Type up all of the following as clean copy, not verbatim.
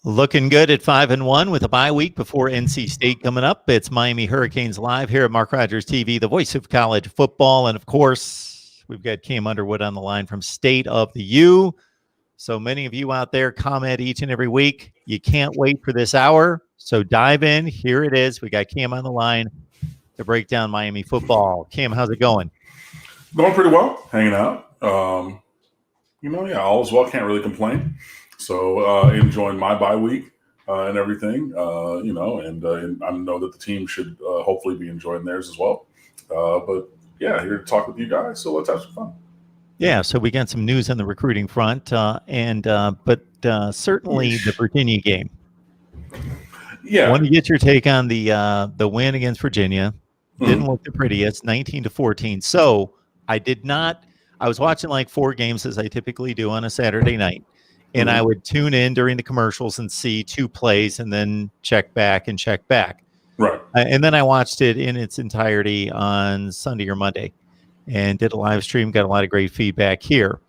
Looking good at 5-1 with a bye week before NC State coming up. It's Miami Hurricanes Live here at Mark Rogers TV, the voice of college football. And of course, we've got Cam Underwood on the line from State of the U. So many of you out there comment each and every week. You can't wait for this hour. So dive in. Here it is. We got Cam on the line to break down Miami football. Cam, how's it going? Going pretty well. Hanging out. All is well. Can't really complain. So enjoying my bye week and everything, and I know that the team should hopefully be enjoying theirs as well. But yeah, here to talk with you guys. So let's have some fun. Yeah, so we got some news on the recruiting front, but certainly the Virginia game. Yeah, I want to get your take on the win against Virginia. Didn't look the prettiest, 19-14. So I was watching like 4 games as I typically do on a Saturday night. And I would tune in during the commercials and see 2 plays and then check back. Right. And then I watched it in its entirety on Sunday or Monday and did a live stream, got a lot of great feedback here.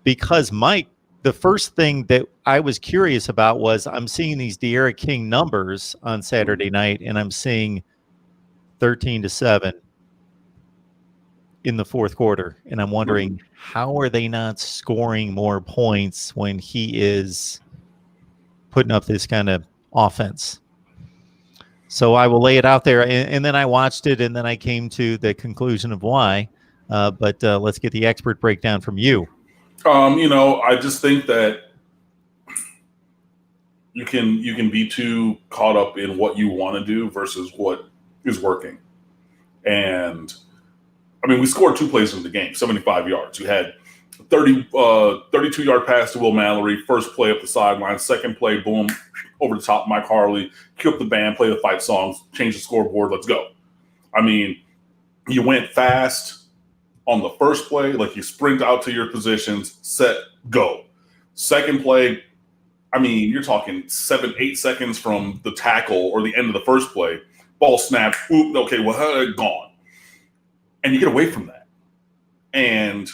Because, Mike, the first thing that I was curious about was I'm seeing these De'Ara King numbers on Saturday night, and I'm seeing 13-7 in the fourth quarter. And I'm wondering, how are they not scoring more points when he is putting up this kind of offense? So I will lay it out there. And then I watched it, and then I came to the conclusion of why. But let's get the expert breakdown from you. I just think that you can be too caught up in what you want to do versus what is working. And I mean, we scored 2 plays in the game, 75 yards. You had 32-yard pass to Will Mallory, first play up the sideline, second play, boom, over the top, Mike Harley, cue up the band, play the fight songs, change the scoreboard, let's go. I mean, you went fast on the first play, like you sprint out to your positions, set, go. Second play, I mean, you're talking 7-8 seconds from the tackle or the end of the first play, ball snapped, oop, okay, well, gone. And you get away from that. And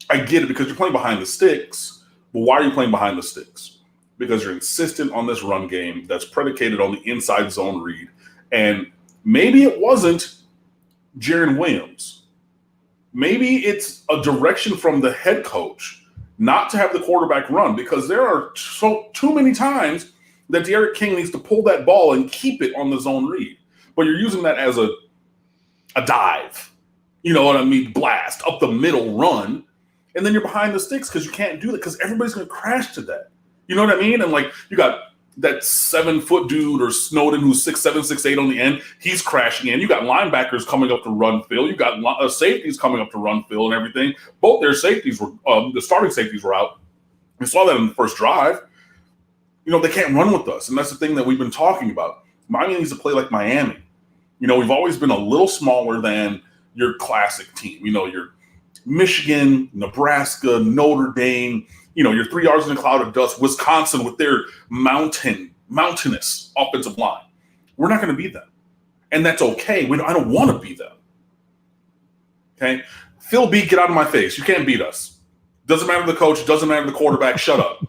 I get it because you're playing behind the sticks, but why are you playing behind the sticks? Because you're insistent on this run game that's predicated on the inside zone read. And maybe it wasn't Jaron Williams. Maybe it's a direction from the head coach not to have the quarterback run, because there are too many times that De'Ara King needs to pull that ball and keep it on the zone read. But you're using that as a dive, you know what I mean, blast, up the middle run, and then you're behind the sticks because you can't do that because everybody's going to crash to that. You know what I mean? And like you got that 7-foot dude or Snowden who's 6'7", 6'8" on the end. He's crashing in. You got linebackers coming up to run fill. You got safeties coming up to run fill and everything. Both their safeties were the starting safeties were out. We saw that in the first drive. You know, they can't run with us, and that's the thing that we've been talking about. Miami needs to play like Miami. You know, we've always been a little smaller than your classic team. You know, your Michigan, Nebraska, Notre Dame, you know, your 3 yards in a cloud of dust, Wisconsin with their mountainous offensive line. We're not going to beat them. And that's okay. I don't want to beat them. Okay? Phil B, get out of my face. You can't beat us. Doesn't matter the coach. Doesn't matter the quarterback. Shut up.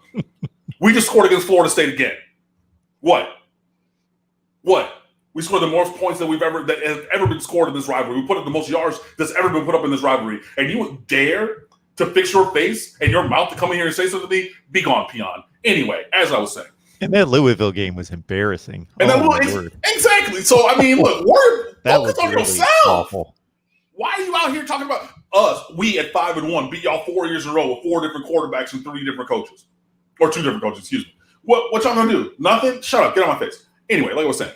We just scored against Florida State again. What? We scored the most points that has ever been scored in this rivalry. We put up the most yards that's ever been put up in this rivalry. And you would dare to fix your face and your mouth to come in here and say something to me? Be gone, peon. Anyway, as I was saying. And that Louisville game was embarrassing. Exactly. So, I mean, look, focus on really yourself. Awful. Why are you out here talking about us? We at 5-1 beat y'all 4 years in a row with 4 different quarterbacks and 3 different coaches. Or 2 different coaches, excuse me. What y'all gonna do? Nothing? Shut up. Get on my face. Anyway, like I was saying,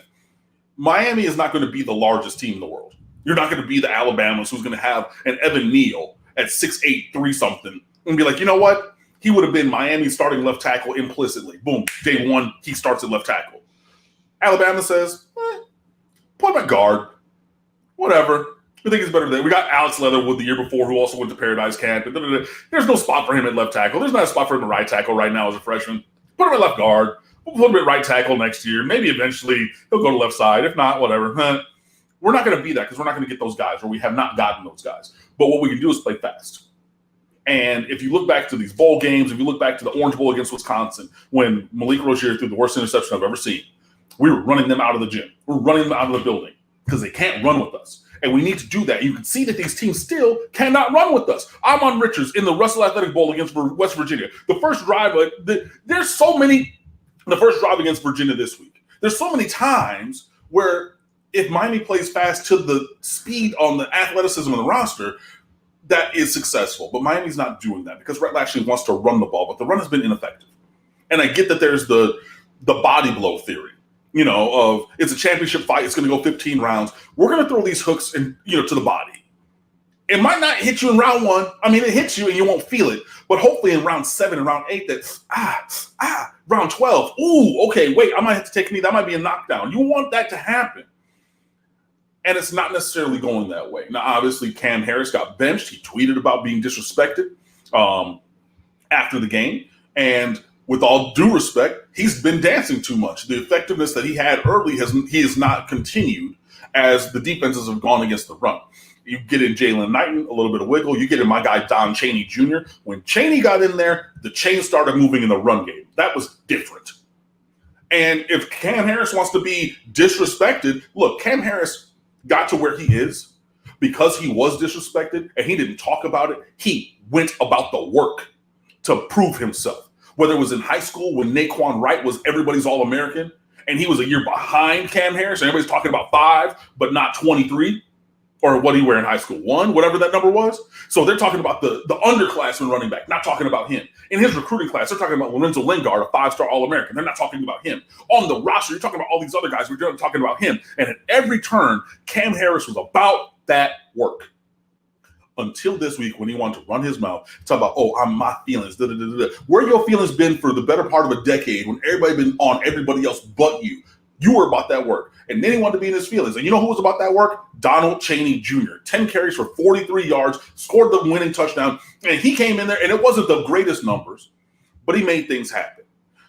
Miami is not going to be the largest team in the world. You're not going to be the Alabamas who's going to have an Evan Neal at 6'8", 3-something and be like, you know what? He would have been Miami's starting left tackle implicitly. Boom. Day 1, he starts at left tackle. Alabama says, put him at guard. Whatever. We think it's better than we got Alex Leatherwood the year before, who also went to Paradise Camp. There's no spot for him at left tackle. There's not a spot for him at right tackle right now as a freshman. Put him at left guard. We'll put him at right tackle next year. Maybe eventually he'll go to left side. If not, whatever. We're not going to be that because we're not going to get those guys, or we have not gotten those guys. But what we can do is play fast. And if you look back to these bowl games, if you look back to the Orange Bowl against Wisconsin, when Malik Rozier threw the worst interception I've ever seen, we were running them out of the gym. We're running them out of the building because they can't run with us. And we need to do that. You can see that these teams still cannot run with us. Amon Richards in the Russell Athletic Bowl against West Virginia. The first drive, there's so many, the first drive against Virginia this week. There's so many times where if Miami plays fast to the speed on the athleticism of the roster, that is successful. But Miami's not doing that because Rhett Lashley wants to run the ball, but the run has been ineffective. And I get that there's the body blow theory. Of it's a championship fight. It's going to go 15 rounds. We're going to throw these hooks to the body. It might not hit you in round 1. I mean, it hits you and you won't feel it. But hopefully in round 7 and round 8, round 12. Ooh, okay, wait, I might have to take a knee. That might be a knockdown. You want that to happen. And it's not necessarily going that way. Now, obviously, Cam Harris got benched. He tweeted about being disrespected after the game. And with all due respect, he's been dancing too much. The effectiveness that he had early has not continued as the defenses have gone against the run. You get in Jalen Knighton, a little bit of wiggle. You get in my guy, Don Chaney Jr. When Chaney got in there, the chain started moving in the run game. That was different. And if Cam Harris wants to be disrespected, look, Cam Harris got to where he is because he was disrespected and he didn't talk about it. He went about the work to prove himself. Whether it was in high school when Naquan Wright was everybody's All-American and he was a year behind Cam Harris and everybody's talking about 5 but not 23, or what did he wear in high school, 1, whatever that number was. So they're talking about the underclassman running back, not talking about him. In his recruiting class, they're talking about Lorenzo Lingard, a 5-star All-American. They're not talking about him. On the roster, you're talking about all these other guys. We're talking about him. And at every turn, Cam Harris was about that work. Until this week when he wanted to run his mouth, talk about, my feelings. Where your feelings been for the better part of a decade when everybody been on everybody else but you? You were about that work. And then he wanted to be in his feelings. And you know who was about that work? Donald Chaney Jr. 10 carries for 43 yards, scored the winning touchdown. And he came in there, and it wasn't the greatest numbers, but he made things happen.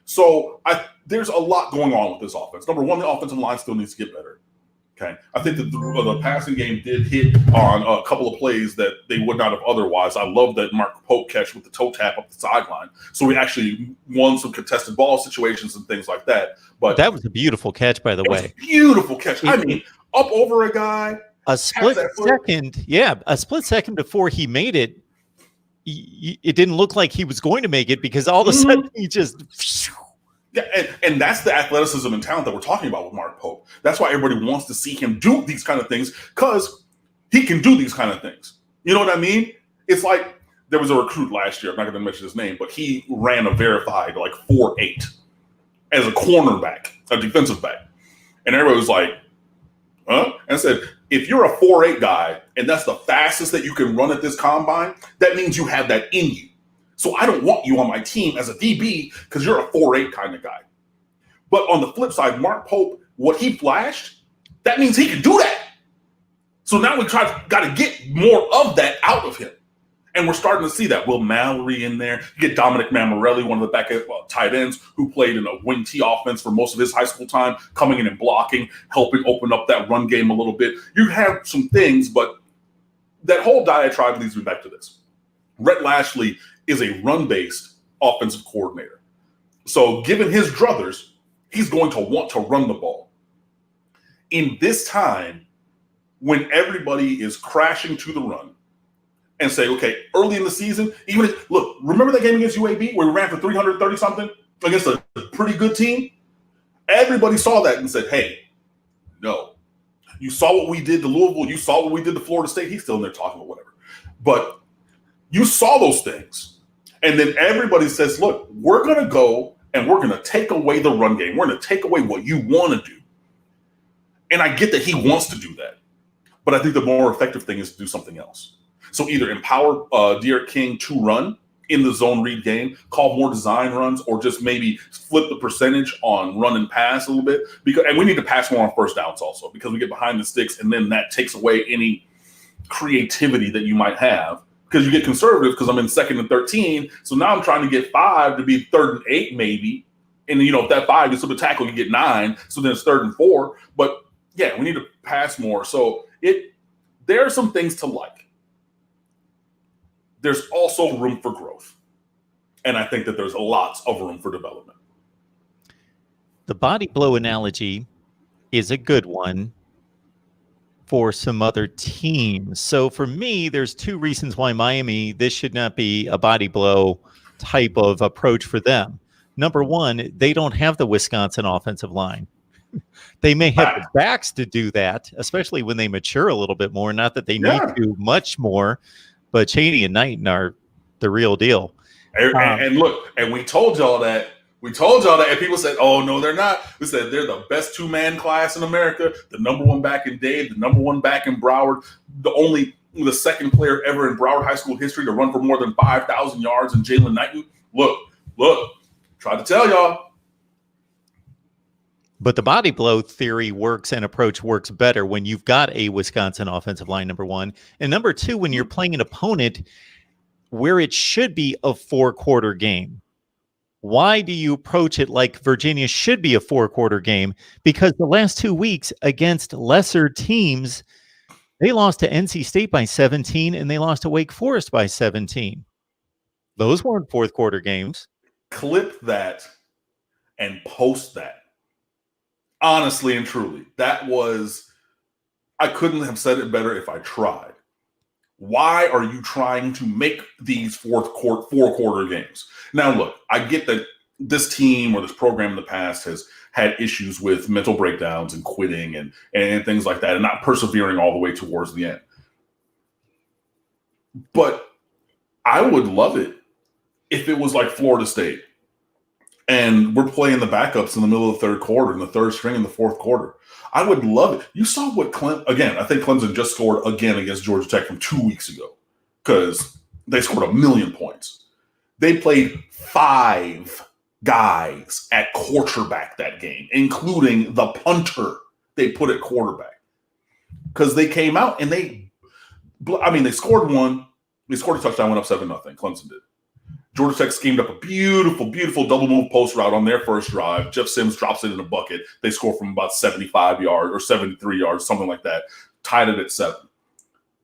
So there's a lot going on with this offense. Number one, the offensive line still needs to get better. Okay, I think that the passing game did hit on a couple of plays that they would not have otherwise. I love that Mark Pope catch with the toe tap up the sideline. So we actually won some contested ball situations and things like that. But that was a beautiful catch, by the way. Beautiful catch. I mean, up over a guy. A split second before he made it, it didn't look like he was going to make it because all of a sudden he just... Yeah, and that's the athleticism and talent that we're talking about with Mark Pope. That's why everybody wants to see him do these kind of things because he can do these kind of things. You know what I mean? It's like there was a recruit last year. I'm not going to mention his name, but he ran a verified 4.8 as a cornerback, a defensive back. And everybody was like, huh? And I said, if you're a 4.8 guy and that's the fastest that you can run at this combine, that means you have that in you. So I don't want you on my team as a DB because you're a 4.8 kind of guy. But on the flip side, Mark Pope, what he flashed, that means he can do that. So now we got to get more of that out of him. And we're starting to see that. Will Mallory in there. You get Dominic Mammarelli, one of the backup tight ends who played in a wing T offense for most of his high school time, coming in and blocking, helping open up that run game a little bit. You have some things, but that whole diatribe leads me back to this. Rhett Lashley is a run-based offensive coordinator. So given his druthers, he's going to want to run the ball. In this time, when everybody is crashing to the run and say, okay, early in the season, look, remember that game against UAB where we ran for 330-something against a pretty good team? Everybody saw that and said, hey, no. You saw what we did to Louisville. You saw what we did to Florida State. He's still in there talking about whatever. But you saw those things. And then everybody says, look, we're going to go and we're going to take away the run game. We're going to take away what you want to do. And I get that he wants to do that. But I think the more effective thing is to do something else. So either empower De'Aaron King to run in the zone read game, call more design runs, or just maybe flip the percentage on run and pass a little bit. And we need to pass more on first downs also because we get behind the sticks and then that takes away any creativity that you might have. Because you get conservative because I'm in 2nd and 13. So now I'm trying to get 5 to be 3rd and 8 maybe. And, if that 5 gets to the tackle, you get 9. So then it's 3rd and 4. But, yeah, we need to pass more. So there are some things to like. there's also room for growth. And I think that there's lots of room for development. The body blow analogy is a good one for some other teams. So for me, there's two reasons why Miami, this should not be a body blow type of approach for them. Number one, they don't have the Wisconsin offensive line. They may have the backs to do that, especially when they mature a little bit more. Not that they need to much more, but Chaney and Knighton are the real deal. And look, and we told y'all that. We told y'all that, and people said, "Oh no, they're not." We said they're the best two-man class in America, the number one back in Dade, the number one back in Broward, the second player ever in Broward High School history to run for more than 5,000 yards in Jalen Knighton. Look, tried to tell y'all. But the body blow theory works and approach works better when you've got a Wisconsin offensive line, number one. And number two, when you're playing an opponent where it should be a 4-quarter game. Why do you approach it like Virginia should be a 4-quarter game? Because the last 2 weeks against lesser teams, they lost to NC State by 17 and they lost to Wake Forest by 17. Those weren't 4th-quarter games. Clip that and post that. Honestly and truly, I couldn't have said it better if I tried. Why are you trying to make these 4-quarter games? Now, look, I get that this team or this program in the past has had issues with mental breakdowns and quitting and things like that and not persevering all the way towards the end. But I would love it if it was like Florida State and we're playing the backups in the middle of the 3rd quarter and the 3rd string in the 4th quarter. I would love it. You saw what again, I think Clemson just scored again against Georgia Tech from 2 weeks ago because they scored 1,000,000 points. They played 5 guys at quarterback that game, including the punter they put at quarterback. Because they came out and they scored one. They scored a touchdown, went up 7-0. Clemson did. Georgia Tech schemed up a beautiful, beautiful double move post route on their first drive. Jeff Sims drops it in a bucket. They score from about 75 yards or 73 yards, something like that. Tied it at 7.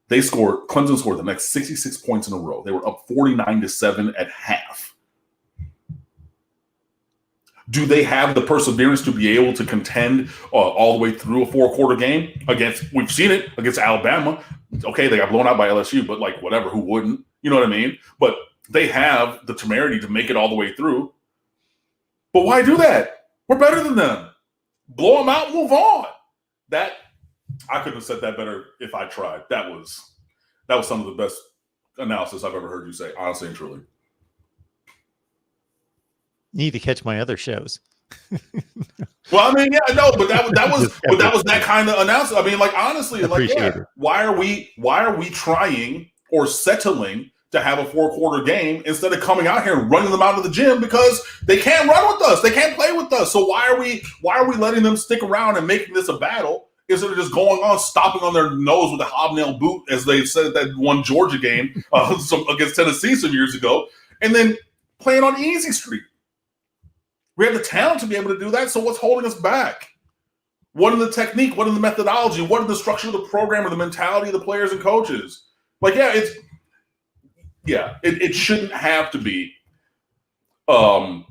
Clemson scored the next 66 points in a row. They were up 49-7 at half. Do they have the perseverance to be able to contend all the way through a 4-quarter game we've seen it against Alabama. Okay, they got blown out by LSU, but like whatever, who wouldn't? You know what I mean? But they have the temerity to make it all the way through. But why do that? We're better than them. Blow them out, move on. I couldn't have said that better if I tried. That was some of the best analysis I've ever heard you say, honestly and truly. Need to catch my other shows. Well, I mean, yeah, no, but that was that kind of analysis. I mean, like honestly, why are we trying or settling to have a 4-quarter game instead of coming out here and running them out of the gym because they can't run with us. They can't play with us. So why are we letting them stick around and making this a battle instead of just going on, stomping on their nose with a hobnail boot, as they said at that one Georgia game against Tennessee some years ago, and then playing on easy street? We have the talent to be able to do that. So what's holding us back? What in the technique? What in the methodology? What in the structure of the program or the mentality of the players and coaches? Like, it shouldn't have to be an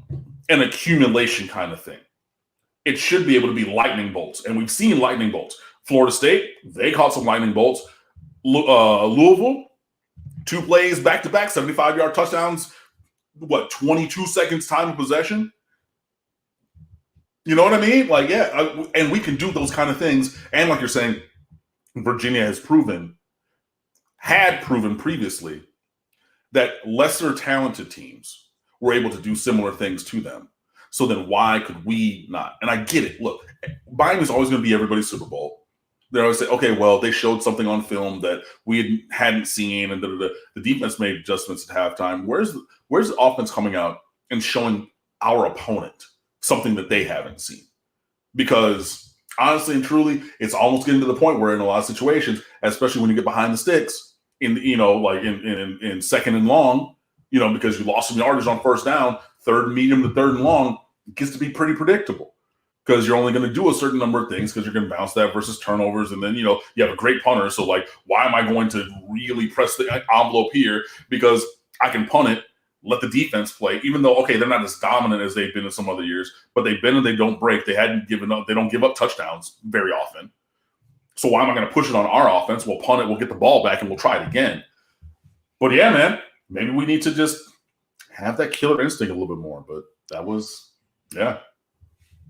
accumulation kind of thing. It should be able to be lightning bolts. And we've seen lightning bolts. Florida State, they caught some lightning bolts. Louisville, 2 plays back-to-back, 75-yard touchdowns, 22 seconds time of possession? You know what I mean? Like, and we can do those kind of things. And like you're saying, Virginia had proven previously that lesser talented teams were able to do similar things to them. So then why could we not? And I get it. Look, Miami's always going to be everybody's Super Bowl. They always say, okay, well, they showed something on film that we hadn't seen, and the defense made adjustments at halftime. Where's the offense coming out and showing our opponent something that they haven't seen? Because honestly and truly, it's almost getting to the point where in a lot of situations, especially when you get behind the sticks, in 2nd and long, because you lost some yardage on 1st down, 3rd and medium to 3rd and long, it gets to be pretty predictable. because you're only going to do a certain number of things because you're going to bounce that versus turnovers. And then, you have a great punter. So, like, why am I going to really press the envelope here? Because I can punt it, let the defense play, even though, okay, they're not as dominant as they've been in some other years, but they've been and they don't break. They hadn't given up. They don't give up touchdowns very often. So why am I going to push it on our offense? We'll punt it, we'll get the ball back, and we'll try it again. But yeah, man, maybe we need to just have that killer instinct a little bit more. But that was, yeah.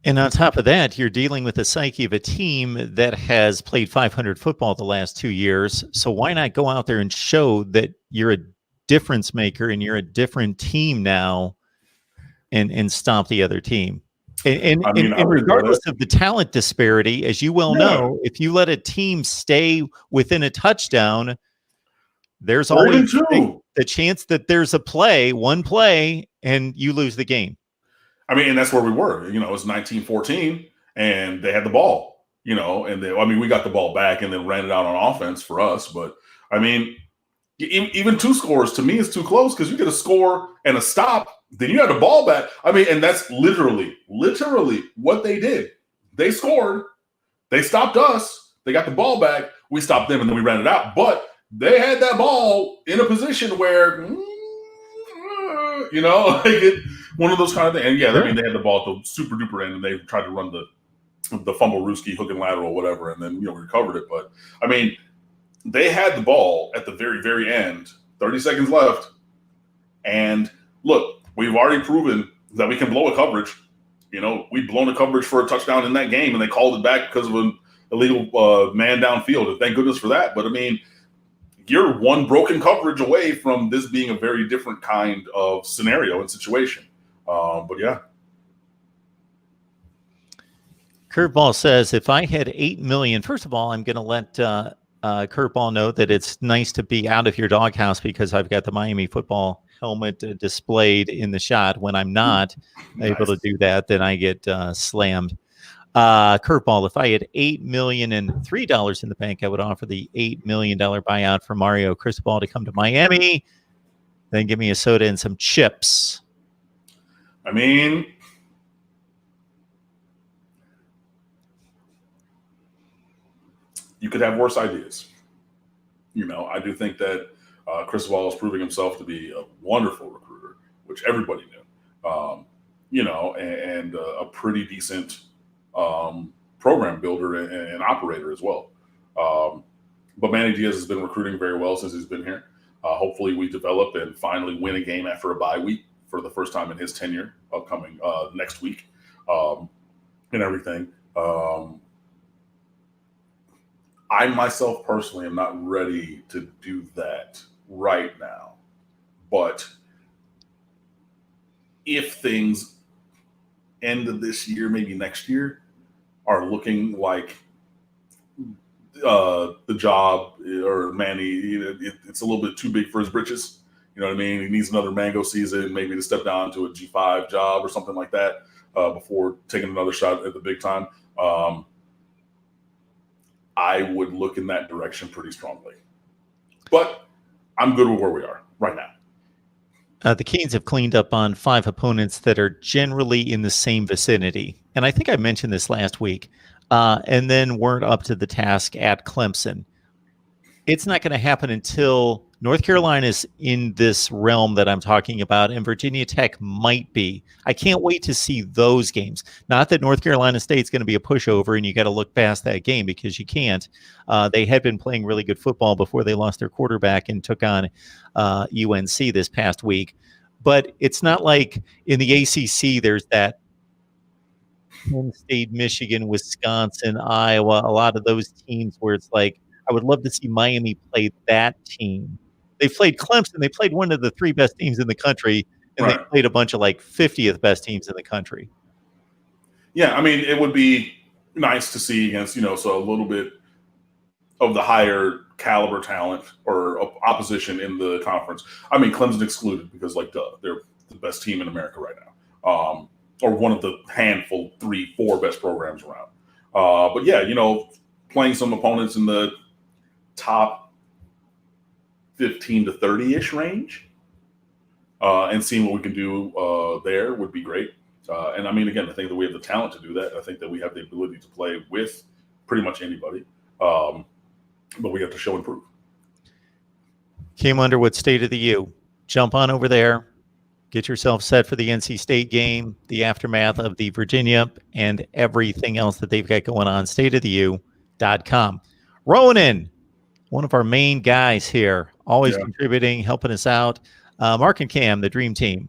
And on top of that, you're dealing with the psyche of a team that has played 500 football the last 2 years. So why not go out there and show that you're a difference maker and you're a different team now and stomp the other team? And regardless of the talent disparity, as you well know, if you let a team stay within a touchdown, there's always the chance that there's one play, and you lose the game. I mean, and that's where we were. It was 19-14, and they had the ball, and we got the ball back and then ran it out on offense for us. But, I mean, even 2 scores to me is too close because you get a score and a stop, then you have the ball back. I mean, and that's literally what they did. They scored. They stopped us. They got the ball back. We stopped them, and then we ran it out. But they had that ball in a position where, one of those kind of things. And yeah, I mean, they had the ball at the super duper end, and they tried to run the fumble Ruski hook and lateral, whatever, and then we recovered it. But I mean, they had the ball at the very, very end, 30 seconds left, and look, we've already proven that we can blow a coverage. We've blown a coverage for a touchdown in that game, and they called it back because of an illegal man downfield. And thank goodness for that. But I mean, you're one broken coverage away from this being a very different kind of scenario and situation. But yeah. Curveball says, if I had $8 million, first of all, I'm going to let Curveball know that it's nice to be out of your doghouse because I've got the Miami football helmet displayed in the shot. When I'm not able to do that, then I get slammed. Curveball, if I had $8,003 in the bank, I would offer the $8 million buyout for Mario Cristobal to come to Miami. Then give me a soda and some chips. I mean, you could have worse ideas. I do think that Cristobal is proving himself to be a wonderful recruiter, which everybody knew. And a pretty decent program builder and operator as well. But Manny Diaz has been recruiting very well since he's been here. Hopefully we develop and finally win a game after a bye week for the first time in his tenure upcoming next week and everything. I myself personally am not ready to do that right now. But if things end of this year, maybe next year, are looking like the job or Manny, it's a little bit too big for his britches. You know what I mean? He needs another mango season, maybe to step down to a G5 job or something like that before taking another shot at the big time. I would look in that direction pretty strongly. But I'm good with where we are right now. The Canes have cleaned up on 5 opponents that are generally in the same vicinity. And I think I mentioned this last week. And then weren't up to the task at Clemson. It's not going to happen until North Carolina is in this realm that I'm talking about, and Virginia Tech might be. I can't wait to see those games. Not that North Carolina State's going to be a pushover, and you got to look past that game because you can't. They had been playing really good football before they lost their quarterback and took on UNC this past week. But it's not like in the ACC there's that Penn State, Michigan, Wisconsin, Iowa, a lot of those teams where it's like, I would love to see Miami play that team. They played Clemson. They played one of the 3 best teams in the country, and They played a bunch of 50th best teams in the country. Yeah, I mean, it would be nice to see against, so a little bit of the higher caliber talent or opposition in the conference. I mean, Clemson excluded because, they're the best team in America right now. Or one of the handful, 3-4 best programs around. But yeah, playing some opponents in the top 15 to 30-ish range and seeing what we can do there would be great. And I mean, again, I think that we have the talent to do that. I think that we have the ability to play with pretty much anybody, but we have to show and prove. Came Underwood State of the U. Jump on over there. Get yourself set for the NC State game, the aftermath of the Virginia, and everything else that they've got going on. stateoftheu.com. Ronan, one of our main guys here, always contributing, helping us out. Mark and Cam, the dream team.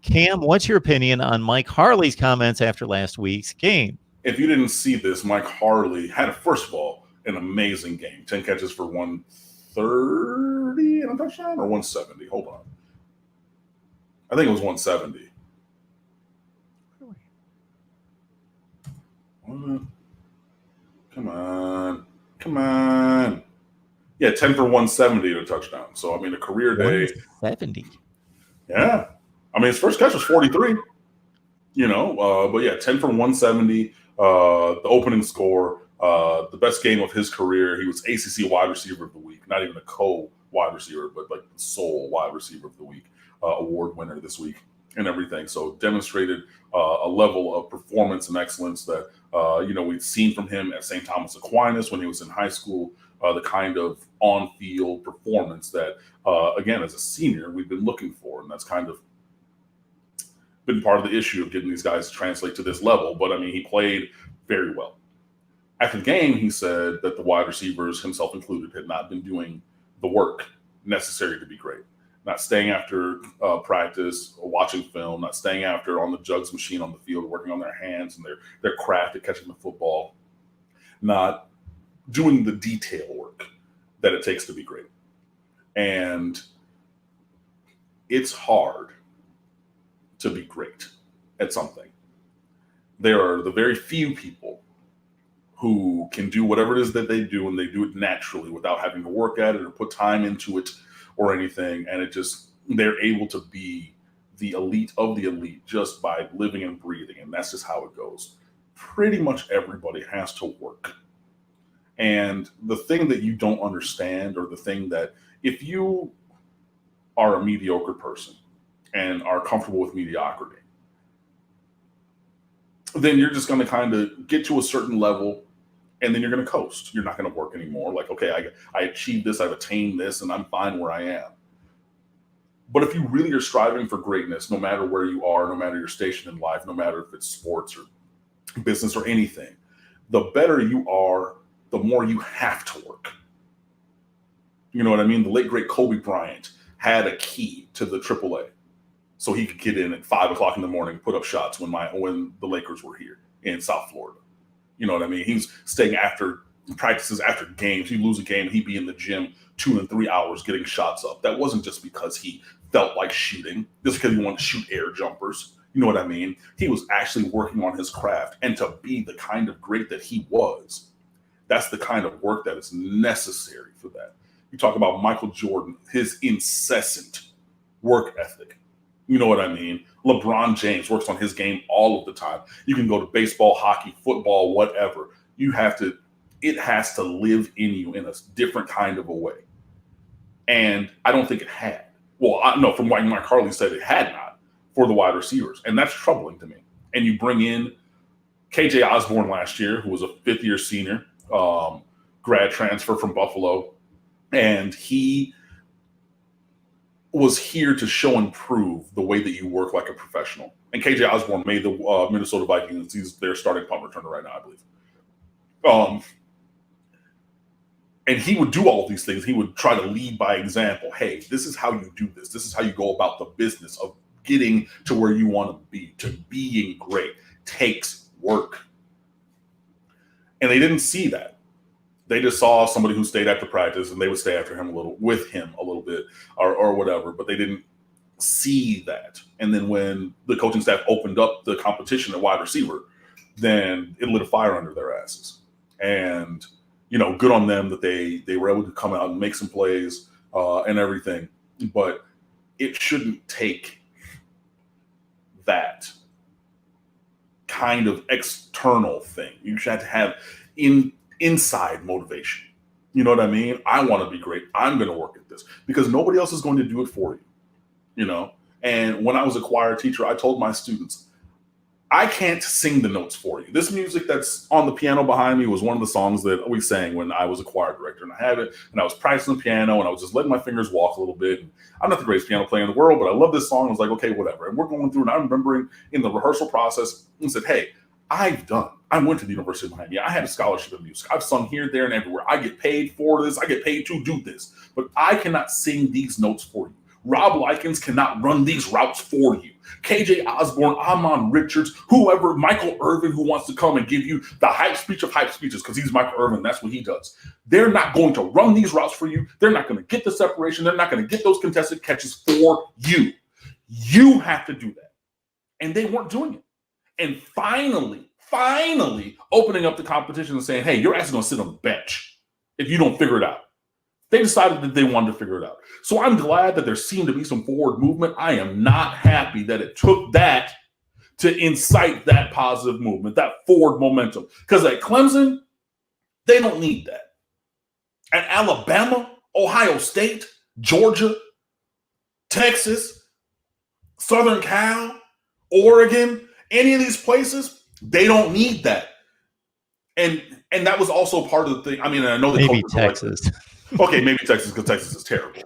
Cam, what's your opinion on Mike Harley's comments after last week's game? If you didn't see this, Mike Harley had, first of all, an amazing game. 10 catches for 130 and a touchdown, or 170. Hold on. I think it was 170. Come on. Yeah, 10 for 170 to a touchdown. So, I mean, a career day. 170. Yeah. I mean, his first catch was 43. But yeah, 10 for 170. The opening score, the best game of his career. He was ACC wide receiver of the week, not even a co-wide receiver, but like the sole wide receiver of the week. Award winner this week and everything. So demonstrated a level of performance and excellence that, we'd seen from him at St. Thomas Aquinas when he was in high school, the kind of on-field performance that, again, as a senior, we've been looking for. And that's kind of been part of the issue of getting these guys to translate to this level. But, I mean, he played very well. After the game, he said that the wide receivers, himself included, had not been doing the work necessary to be great. Not staying after practice or watching film, not staying after on the jugs machine on the field, working on their hands and their craft at catching the football, not doing the detail work that it takes to be great. And it's hard to be great at something. There are the very few people who can do whatever it is that they do, and they do it naturally without having to work at it or put time into it or anything, and they're able to be the elite of the elite just by living and breathing, and that's just how it goes. Pretty much everybody has to work. And the thing that you don't understand, or the thing that, if you are a mediocre person and are comfortable with mediocrity, then you're just going to kind of get to a certain level, and then you're going to coast. You're not going to work anymore. Like, okay, I achieved this, I've attained this, and I'm fine where I am. But if you really are striving for greatness, no matter where you are, no matter your station in life, no matter if it's sports or business or anything, the better you are, the more you have to work. You know what I mean? The late, great Kobe Bryant had a key to the AAA, so he could get in at 5 o'clock in the morning, put up shots when the Lakers were here in South Florida. You know what I mean? He's staying after practices, after games. He'd lose a game, he'd be in the gym 2 and 3 hours getting shots up. That wasn't just because he felt like shooting, just because he wanted to shoot air jumpers. You know what I mean? He was actually working on his craft. And to be the kind of great that he was, that's the kind of work that is necessary for that. You talk about Michael Jordan, his incessant work ethic. You know what I mean? LeBron James works on his game all of the time. You can go to baseball, hockey, football, whatever. It has to live in you in a different kind of a way. And I don't think it had. Well, I know from what Mike Harley said, it had not for the wide receivers. And that's troubling to me. And you bring in KJ Osborne last year, who was a fifth-year senior, grad transfer from Buffalo. And he was here to show and prove the way that you work like a professional. And KJ Osborne made the Minnesota Vikings. He's their starting punt returner right now, I believe. And he would do all of these things. He would try to lead by example. Hey, this is how you do this. This is how you go about the business of getting to where you want to be. To being great takes work. And they didn't see that. They just saw somebody who stayed after practice, and they would stay after him with him a little bit or whatever, but they didn't see that. And then when the coaching staff opened up the competition at wide receiver, then it lit a fire under their asses. And, good on them that they were able to come out and make some plays and everything. But it shouldn't take that kind of external thing. You should have to have inside motivation. You know what I mean? I want to be great. I'm going to work at this because nobody else is going to do it for you. And when I was a choir teacher, I told my students, I can't sing the notes for you. This music that's on the piano behind me was one of the songs that we sang when I was a choir director, and I had it, and I was practicing the piano, and I was just letting my fingers walk a little bit. And I'm not the greatest piano player in the world, but I love this song. I was like, okay, whatever. And we're going through, and I'm remembering in the rehearsal process, and said, hey, I went to the University of Miami. I had a scholarship in music. I've sung here, there, and everywhere. I get paid for this. I get paid to do this, but I cannot sing these notes for you. Rob Likens cannot run these routes for you. KJ Osborne, Amon Richards, whoever, Michael Irvin, who wants to come and give you the hype speech of hype speeches because he's Michael Irvin. That's what he does. They're not going to run these routes for you. They're not going to get the separation. They're not going to get those contested catches for you. You have to do that. And they weren't doing it. And finally opening up the competition and saying, hey, you're actually going to sit on the bench if you don't figure it out. They decided that they wanted to figure it out. So I'm glad that there seemed to be some forward movement. I am not happy that it took that to incite that positive movement, that forward momentum. Because at Clemson, they don't need that. At Alabama, Ohio State, Georgia, Texas, Southern Cal, Oregon, any of these places, they don't need that. And that was also part of the thing. I mean, I know that maybe Texas. Okay, maybe Texas, because Texas is terrible.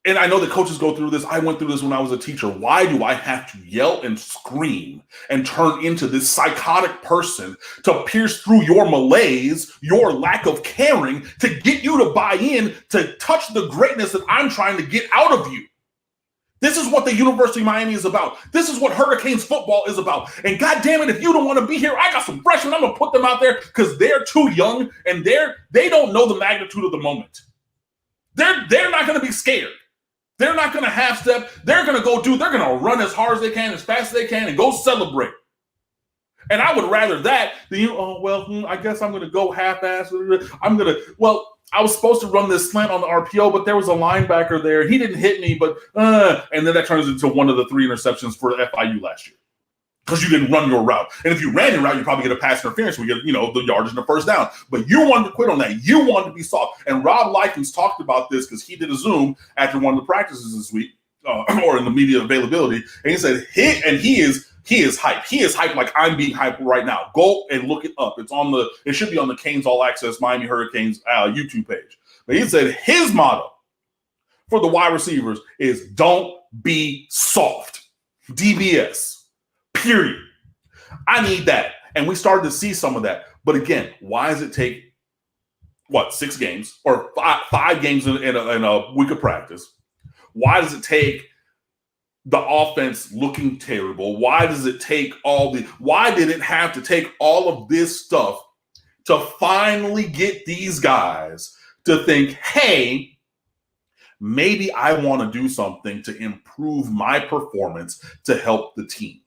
And I know that coaches go through this. I went through this when I was a teacher. Why do I have to yell and scream and turn into this psychotic person to pierce through your malaise, your lack of caring, to get you to buy in, to touch the greatness that I'm trying to get out of you? This is what the University of Miami is about. This is what Hurricanes football is about. And God damn it, if you don't want to be here, I got some freshmen. I'm going to put them out there because they're too young and they don't know the magnitude of the moment. They're not going to be scared. They're not going to half step. They're going to they're going to run as hard as they can, as fast as they can, and go celebrate. And I would rather that than I guess I'm going to go half-ass. I was supposed to run this slant on the RPO, but there was a linebacker there. He didn't hit me, but and then that turns into one of the 3 interceptions for FIU last year because you didn't run your route. And if you ran your route, you probably get a pass interference. We get the yardage and the first down. But you wanted to quit on that. You wanted to be soft. And Rob Likens talked about this because he did a Zoom after one of the practices this week or in the media availability, and he said he is hype. He is hype like I'm being hyped right now. Go and look it up. It should be on the Canes All Access Miami Hurricanes YouTube page. But he said his motto for the wide receivers is don't be soft. DBS. Period. I need that. And we started to see some of that. But again, why does it take 6 games or 5 games in a week of practice? Why does it take the offense looking terrible? Why did it have to take all of this stuff to finally get these guys to think, hey, maybe I want to do something to improve my performance to help the team?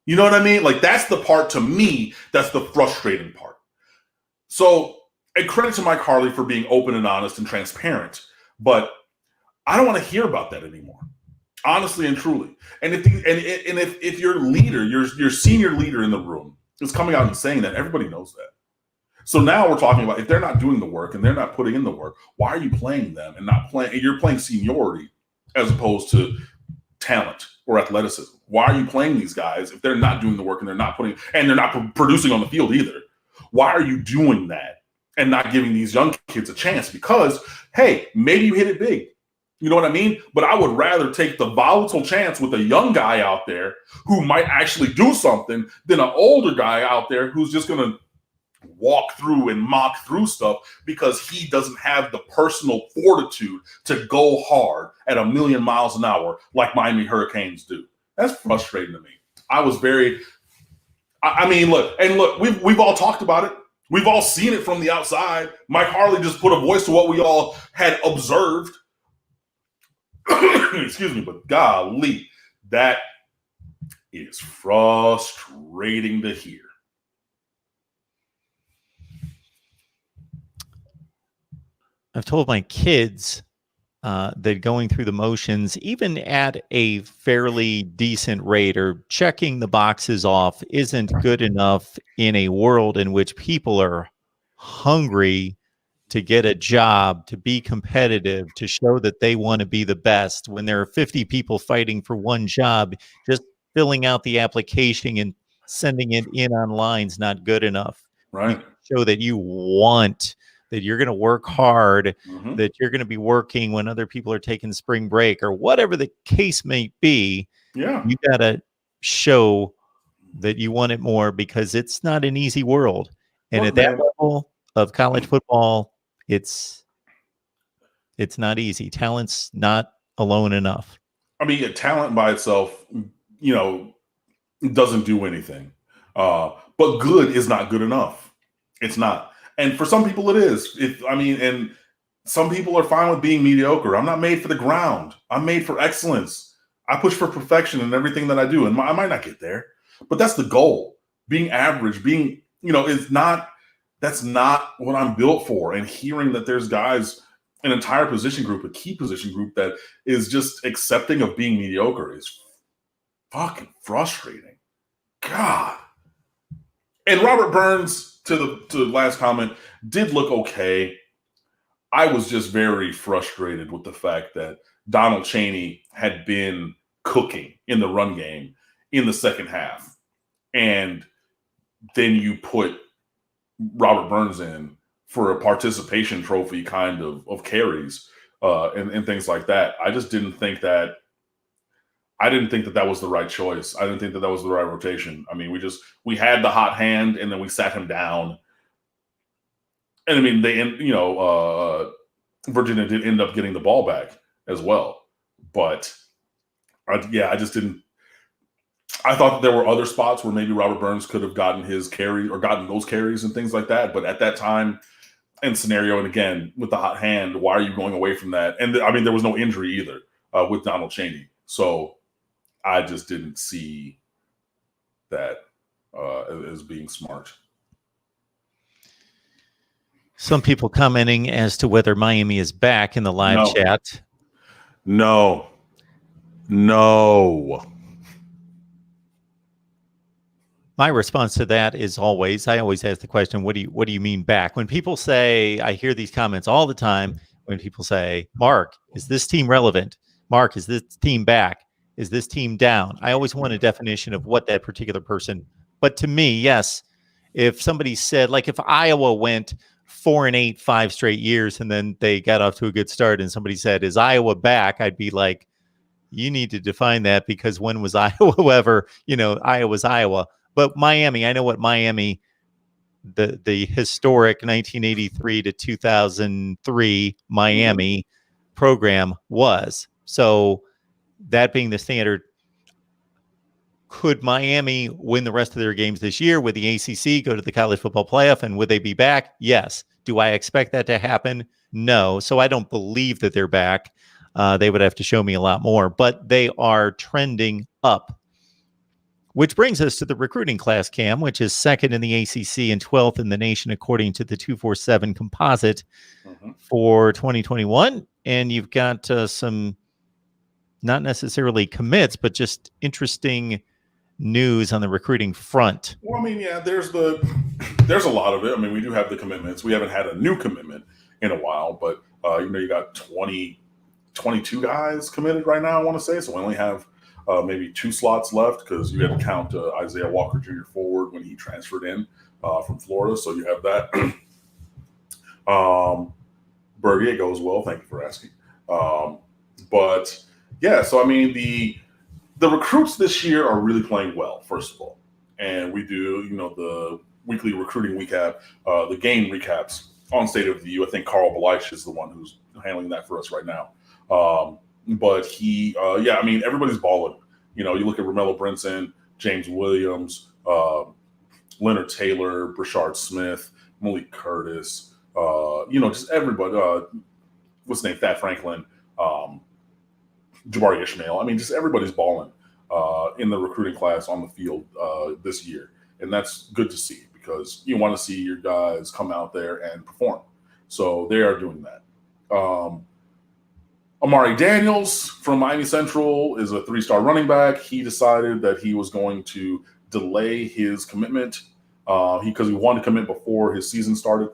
You know what I mean? Like, that's the part, to me, that's the frustrating part. So, a credit to Mike Harley for being open and honest and transparent, but I don't want to hear about that anymore. Honestly and truly. And if your leader, your senior leader in the room is coming out and saying that, everybody knows that. So now we're talking about if they're not doing the work and they're not putting in the work, why are you playing them and not playing? You're playing seniority as opposed to talent or athleticism. Why are you playing these guys if they're not doing the work and they're not producing on the field either? Why are you doing that and not giving these young kids a chance? Because, hey, maybe you hit it big. You know what I mean? But I would rather take the volatile chance with a young guy out there who might actually do something than an older guy out there who's just going to walk through and mock through stuff because he doesn't have the personal fortitude to go hard at 1,000,000 miles an hour like Miami Hurricanes do. That's frustrating to me. Look, we've all talked about it. We've all seen it from the outside. Mike Harley just put a voice to what we all had observed. Excuse me, but golly, that is frustrating to hear. I've told my kids that going through the motions, even at a fairly decent rate or checking the boxes off, isn't good enough in a world in which people are hungry to get a job, to be competitive, to show that they want to be the best. When there are 50 people fighting for one job, just filling out the application and sending it in online is not good enough. You Right. show that you want, that you're going to work hard, Mm-hmm. that you're going to be working when other people are taking spring break or whatever the case may be. Yeah. You got to show that you want it more, because it's not an easy world. And Look, at that man, level of college football, it's not easy. Talent's not alone enough. I mean, talent by itself, doesn't do anything. But good is not good enough. It's not. And for some people, it is. And some people are fine with being mediocre. I'm not made for the ground. I'm made for excellence. I push for perfection in everything that I do. And I might not get there, but that's the goal. Being average, that's not what I'm built for. And hearing that there's guys, an entire position group, a key position group that is just accepting of being mediocre is fucking frustrating. God. And Robert Burns, to the last comment, did look okay. I was just very frustrated with the fact that Donald Chaney had been cooking in the run game in the second half. And then you put Robert Burns in for a participation trophy kind of carries and things like that. I just didn't think that that was the right choice. I didn't think that was the right rotation. I mean, we had the hot hand and then we sat him down. And I mean, Virginia did end up getting the ball back as well. But I just didn't. I thought that there were other spots where maybe Robert Burns could have gotten his carry or gotten those carries and things like that. But at that time and scenario, and again, with the hot hand, why are you going away from that? And I mean, there was no injury either with Donald Chaney. So I just didn't see that as being smart. Some people commenting as to whether Miami is back in the live chat. No. My response to that is I always ask the question, what do you mean back? When people say, I hear these comments all the time, when people say, Mark, is this team relevant? Mark, is this team back? Is this team down? I always want a definition of what that particular person, but to me, yes, if somebody said, like if Iowa went 4-8, 5 straight years, and then they got off to a good start and somebody said, is Iowa back? I'd be like, you need to define that, because when was Iowa ever, Iowa's Iowa. But Miami, I know what Miami, the historic 1983 to 2003 Miami program was. So that being the standard, could Miami win the rest of their games this year? Would the ACC go to the college football playoff, and would they be back? Yes. Do I expect that to happen? No. So I don't believe that they're back. They would have to show me a lot more, but they are trending up. Which brings us to the recruiting class, Cam, which is second in the ACC and 12th in the nation, according to the 247 composite for 2021. And you've got some not necessarily commits, but just interesting news on the recruiting front. Well, I mean, yeah, there's a lot of it. I mean, we do have the commitments. We haven't had a new commitment in a while, but you got 22 guys committed right now, I want to say. So we only have maybe 2 slots left, because you had to count Isaiah Walker Jr. forward when he transferred in from Florida. So you have that. Bergier goes well. Thank you for asking. But yeah, so I mean, the recruits this year are really playing well, first of all. And we do, the weekly recruiting recap, the game recaps on State of the U. I think Carl Beleich is the one who's handling that for us right now. But he, I mean, everybody's balling. You look at Romello Brinson, James Williams, Leonard Taylor, Brashard Smith, Malik Curtis, just everybody. What's his name? Thad Franklin, Jabari Ishmael. I mean, just everybody's balling in the recruiting class on the field this year. And that's good to see, because you want to see your guys come out there and perform. So they are doing that. Amari Daniels from Miami Central is a 3-star running back. He decided that he was going to delay his commitment because he wanted to commit before his season started.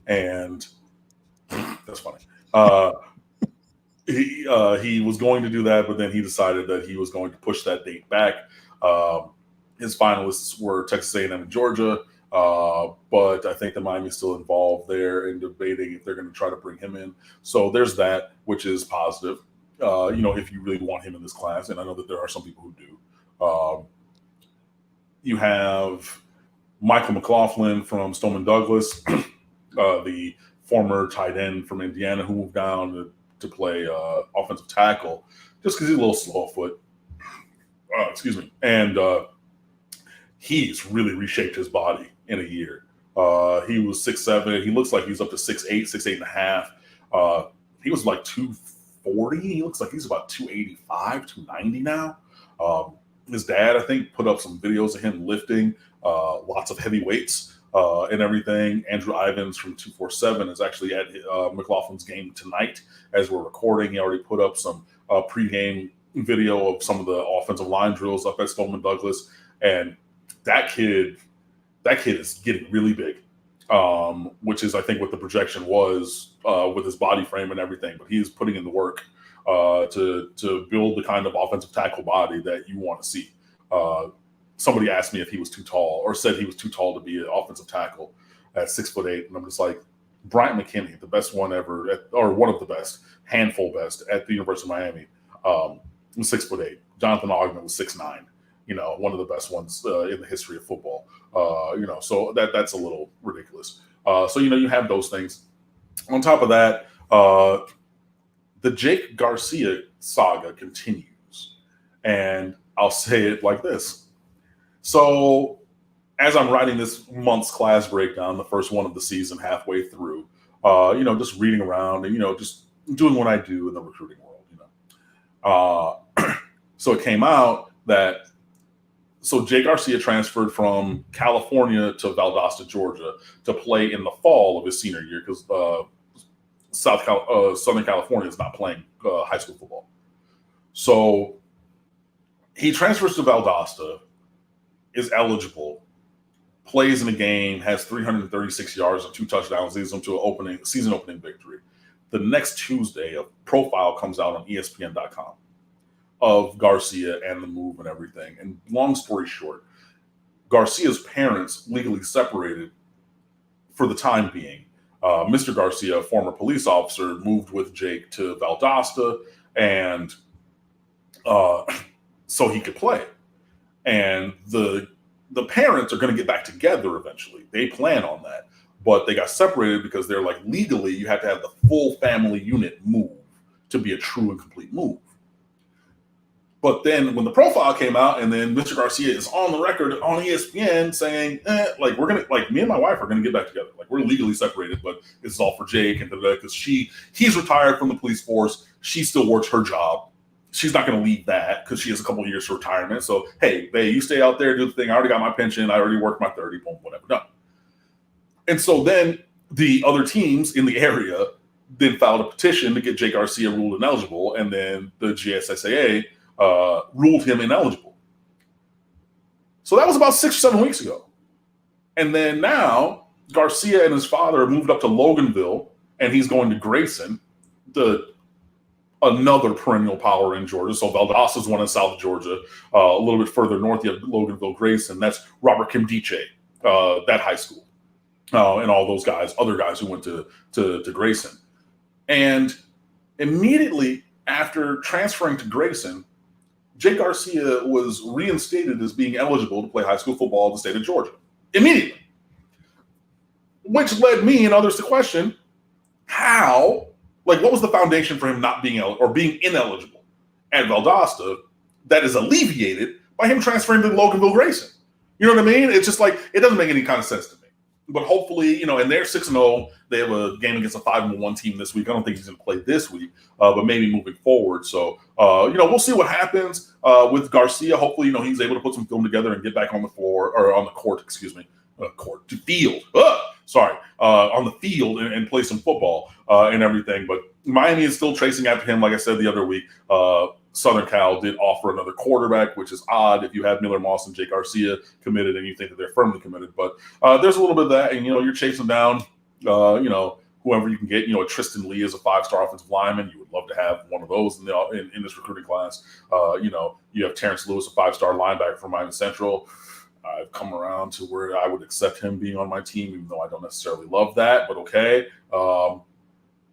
and that's funny. He was going to do that, but then he decided that he was going to push that date back. His finalists were Texas A&M and Georgia, but I think the Miami's still involved there in debating if they're going to try to bring him in. So there's that, which is positive. If you really want him in this class, and I know that there are some people who do. You have Michael McLaughlin from Stoneman Douglas, the former tight end from Indiana who moved down to play offensive tackle just because he's a little slow of foot. Excuse me. And he's really reshaped his body in a year. He was 6'7". He looks like he's up to 6'8", 6'8.5". He was like 240. He looks like he's about 285, 290 now. His dad, I think, put up some videos of him lifting lots of heavy weights and everything. Andrew Ivins from 247 is actually at McLaughlin's game tonight as we're recording. He already put up some pregame video of some of the offensive line drills up at Stoneman Douglas. And that kid is getting really big, which is, I think, what the projection was with his body frame and everything. But he is putting in the work to build the kind of offensive tackle body that you want to see. Somebody asked me if he was too tall, or said he was too tall to be an offensive tackle at 6'8", and I'm just like, Bryant McKinney, the best one ever, or one of the best, handful best at the University of Miami, was 6'8". Jonathan Ogden was 6'9". One of the best ones in the history of football. So that's a little ridiculous. So you have those things. On top of that, the Jake Garcia saga continues, and I'll say it like this. So as I'm writing this month's class breakdown, the first one of the season, halfway through, just reading around and, just doing what I do in the recruiting world, So it came out that, Jay Garcia transferred from California to Valdosta, Georgia to play in the fall of his senior year because Southern California is not playing high school football. So he transfers to Valdosta, is eligible, plays in a game, has 336 yards and 2 touchdowns, leads them to an season opening victory. The next Tuesday, a profile comes out on ESPN.com of Garcia and the move and everything. And long story short, Garcia's parents legally separated for the time being. Mr. Garcia, a former police officer, moved with Jake to Valdosta, and so he could play. And the parents are going to get back together eventually. They plan on that. But they got separated because they're like, legally, you have to have the full family unit move to be a true and complete move. But then when the profile came out, and then Mr. Garcia is on the record on ESPN saying, me and my wife are going to get back together. Like, we're legally separated, but this is all for Jake and because he's retired from the police force. She still works her job. She's not going to leave that because she has a couple of years for retirement. So, hey, babe, you stay out there, do the thing. I already got my pension. I already worked my 30, boom, whatever, done. And so then the other teams in the area then filed a petition to get Jake Garcia ruled ineligible, and then the GSSAA ruled him ineligible. So that was about 6 or 7 weeks ago. And then now Garcia and his father moved up to Loganville, and he's going to Grayson, another perennial power in Georgia. So Valdosta is one in South Georgia. A little bit further north, you have Loganville, Grayson. That's Robert Kimdiche, that high school, and all those guys, other guys who went to Grayson. And immediately after transferring to Grayson, Jake Garcia was reinstated as being eligible to play high school football in the state of Georgia. Immediately. Which led me and others to question how, what was the foundation for him not being or being ineligible at Valdosta that is alleviated by him transferring to Loganville Grayson? You know what I mean? It's just it doesn't make any kind of sense to me. But hopefully, and they're 6-0. They have a game against a 5-1 team this week. I don't think he's going to play this week, but maybe moving forward. So, we'll see what happens with Garcia. Hopefully, he's able to put some film together and get back on the floor or on the court, field. On the field and play some football and everything. But Miami is still chasing after him. Like I said the other week, Southern Cal did offer another quarterback, which is odd if you have Miller Moss and Jake Garcia committed and you think that they're firmly committed. But there's a little bit of that, and you're chasing down Whoever you can get, Tristan Lee is a 5-star offensive lineman. You would love to have one of those in this recruiting class. You have Terrence Lewis, a 5-star linebacker from Miami Central. I've come around to where I would accept him being on my team, even though I don't necessarily love that, but okay.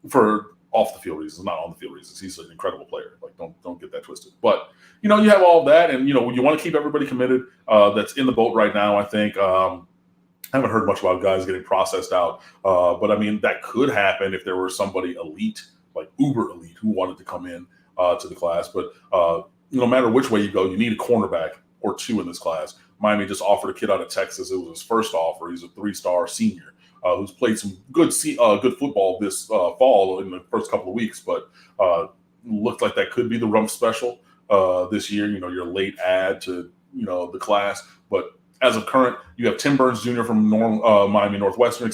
For off the field reasons, not on the field reasons. He's an incredible player. Like, don't get that twisted. But, you have all of that, and, you want to keep everybody committed that's in the boat right now, I think. I haven't heard much about guys getting processed out. But, that could happen if there were somebody elite, like uber elite, who wanted to come in to the class. But no matter which way you go, you need a cornerback or two in this class. Miami just offered a kid out of Texas. It was his first offer. He's a 3-star senior who's played some good football this fall in the first couple of weeks. But looked like that could be the rump special this year, your late add to, the class. But as of current, you have Tim Burns Jr. from Miami Northwestern,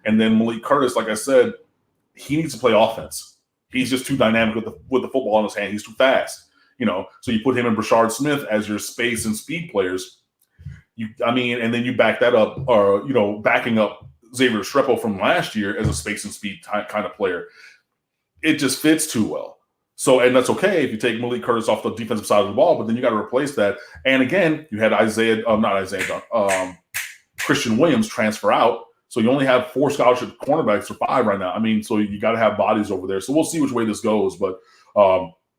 and then Malik Curtis. Like I said, he needs to play offense. He's just too dynamic with the football in his hand. He's too fast, So you put him and Brashard Smith as your space and speed players. And then you back that up, or backing up Xavier Strepo from last year as a space and speed kind of player. It just fits too well. So, and that's okay if you take Malik Curtis off the defensive side of the ball, but then you got to replace that. And again, you had Christian Williams transfer out. So you only have 4 scholarship cornerbacks or 5 right now. So you got to have bodies over there. So we'll see which way this goes. But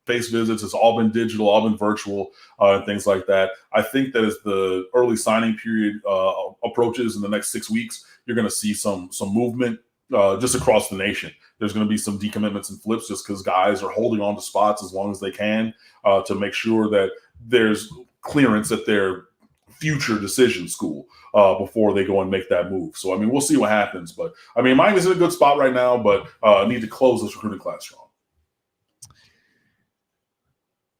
face visits, it's all been digital, all been virtual, and things like that. I think that as the early signing period approaches in the next 6 weeks, you're going to see some movement just across the nation. There's going to be some decommitments and flips just because guys are holding on to spots as long as they can to make sure that there's clearance at their future decision school before they go and make that move. So, we'll see what happens. But, Miami's in a good spot right now, but need to close this recruiting class strong.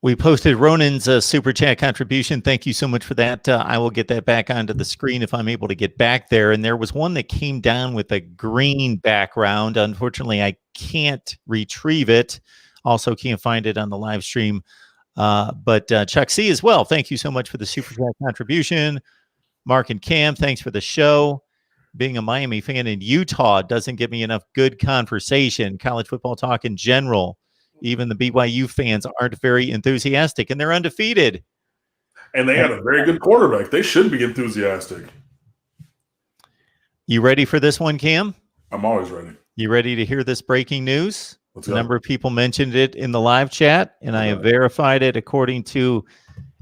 We posted Ronan's super chat contribution. Thank you so much for that. I will get that back onto the screen if I'm able to get back there. And there was one that came down with a green background. Unfortunately, I can't retrieve it. Also can't find it on the live stream. But Chuck C as well. Thank you so much for the super chat contribution. Mark and Cam, thanks for the show. Being a Miami fan in Utah doesn't give me enough good conversation. College football talk in general. Even the BYU fans aren't very enthusiastic, and they're undefeated. And they had a very good quarterback. They should be enthusiastic. You ready for this one, Cam? I'm always ready. You ready to hear this breaking news? Let's A go. number of people mentioned it in the live chat, and I have verified it according to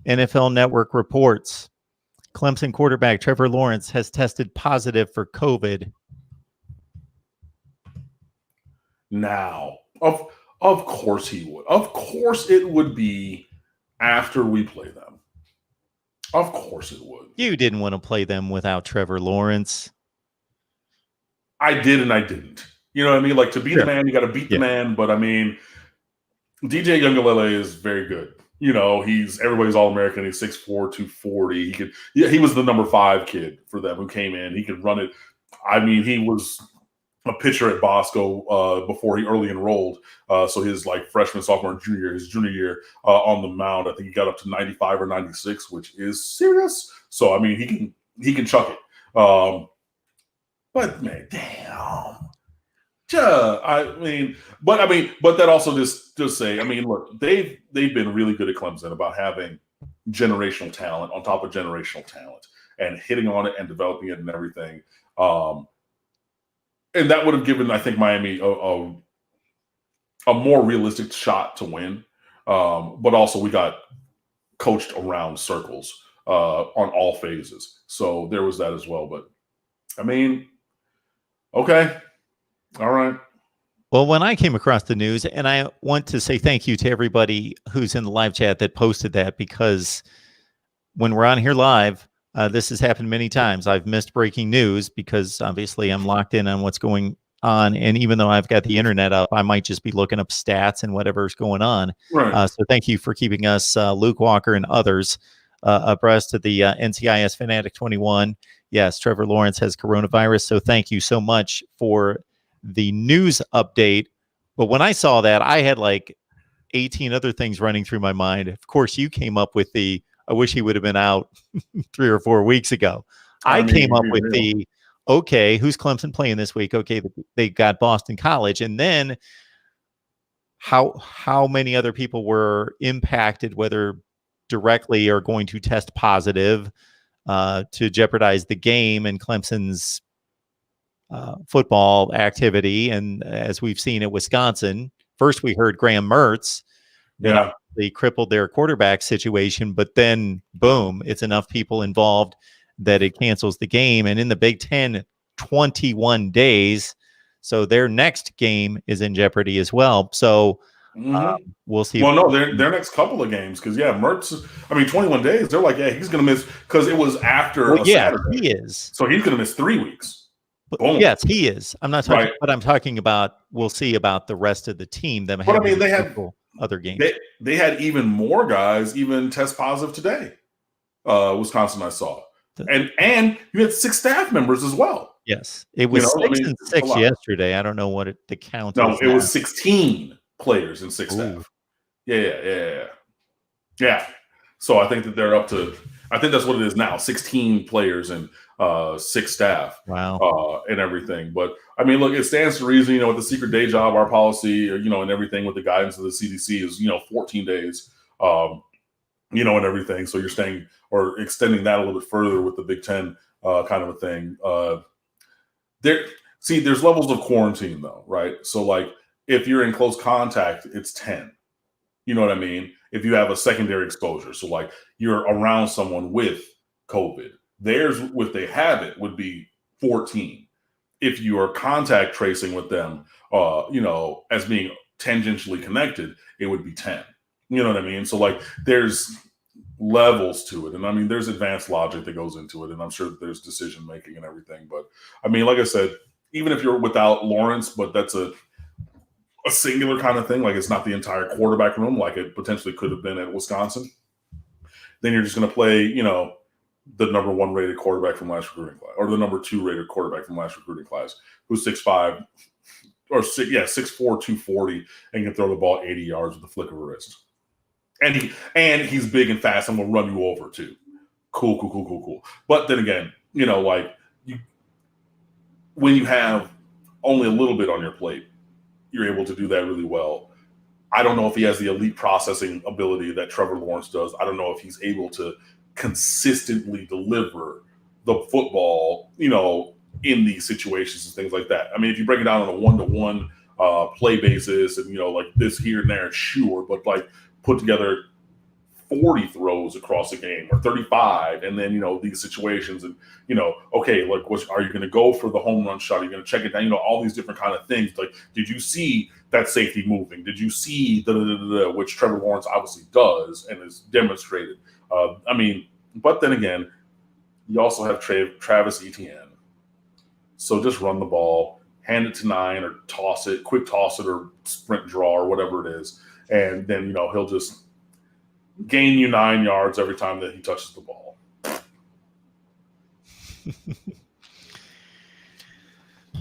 NFL Network reports. Clemson quarterback Trevor Lawrence has tested positive for COVID. Now, of course he would. Of course it would be after we play them. Of course it would. You didn't want to play them without Trevor Lawrence. I did and I didn't. You know what I mean? Like, to beat the man, you got to beat the man. But, DJ Youngalele is very good. He's everybody's All-American. He's 6'4", 240. He was the number 5 kid for them who came in. He could run it. He was a pitcher at Bosco before he early enrolled. So his freshman, sophomore, and junior year, his junior year on the mound, I think he got up to 95 or 96, which is serious. So he can chuck it. But man, damn. But that also just say, look, they've been really good at Clemson about having generational talent on top of generational talent and hitting on it and developing it and everything. And that would have given, I think, Miami a more realistic shot to win. But also we got coached around circles on all phases. So there was that as well. But, okay. All right. Well, when I came across the news, and I want to say thank you to everybody who's in the live chat that posted that, because when we're on here live, this has happened many times. I've missed breaking news because obviously I'm locked in on what's going on. And even though I've got the internet up, I might just be looking up stats and whatever's going on. Right. So thank you for keeping us, Luke Walker and others, abreast of the NCIS Fanatic 21. Yes, Trevor Lawrence has coronavirus. So thank you so much for the news update. But when I saw that, I had 18 other things running through my mind. Of course, you came up with I wish he would have been out 3 or 4 weeks ago. I came up with okay, who's Clemson playing this week? Okay, they got Boston College. And then how many other people were impacted, whether directly or going to test positive to jeopardize the game and Clemson's football activity. And as we've seen at Wisconsin, first we heard Graham Mertz. Yeah. They crippled their quarterback situation, but then boom, it's enough people involved that it cancels the game. And in the Big Ten, 21 days. So their next game is in jeopardy as well. So we'll see. Well, no, their next couple of games, because Mertz, 21 days, they're like, yeah, he's going to miss, because it was after Saturday. He is. So he's going to miss 3 weeks. Boom. Yes, he is. I'm not talking, but I'm talking about, we'll see about the rest of the team. They had other games. They had even more guys even test positive today. Wisconsin, I saw. And you had 6 staff members as well. Yes, it was 6 and 6 yesterday. I don't know what the count is. No, it was 16 players and 6 staff. Yeah. So I think that they're up to, I think that's what it is now, 16 players and 6 staff. Wow. And everything. But look, it stands to reason, with the secret day job, our policy, and everything with the guidance of the CDC is, 14 days, and everything. So you're staying or extending that a little bit further with the Big Ten kind of a thing. There's levels of quarantine though, right? So like if you're in close contact, it's 10. You know what I mean? If you have a secondary exposure, so like you're around someone with COVID, theirs, if they have it, would be 14. If you are contact tracing with them, as being tangentially connected, it would be 10. You know what I mean? So like there's levels to it. And there's advanced logic that goes into it. And I'm sure that there's decision making and everything. But like I said, even if you're without Lawrence, but that's a singular kind of thing, like it's not the entire quarterback room, like it potentially could have been at Wisconsin, then you're just going to play, the number 1 rated quarterback from last recruiting class, or the number 2 rated quarterback from last recruiting class, who's 6'5", or 6'4", 240, and can throw the ball 80 yards with the flick of a wrist. And he's big and fast and will run you over too. Cool. But then again, when you have only a little bit on your plate, you're able to do that really well. I don't know if he has the elite processing ability that Trevor Lawrence does. I don't know if he's able to consistently deliver the football, in these situations and things like that. If you break it down on a 1-to-1 play basis and, like this here and there, sure, but like put together 40 throws across a game or 35, and then these situations, and okay, like are you going to go for the home run shot? Are you going to check it down? All these different kind of things. Like, did you see that safety moving? Did you see which Trevor Lawrence obviously does and is demonstrated? But then again, you also have Travis Etienne. So just run the ball, hand it to 9, or quick toss it, or sprint draw, or whatever it is, and then he'll just gain you 9 yards every time that he touches the ball.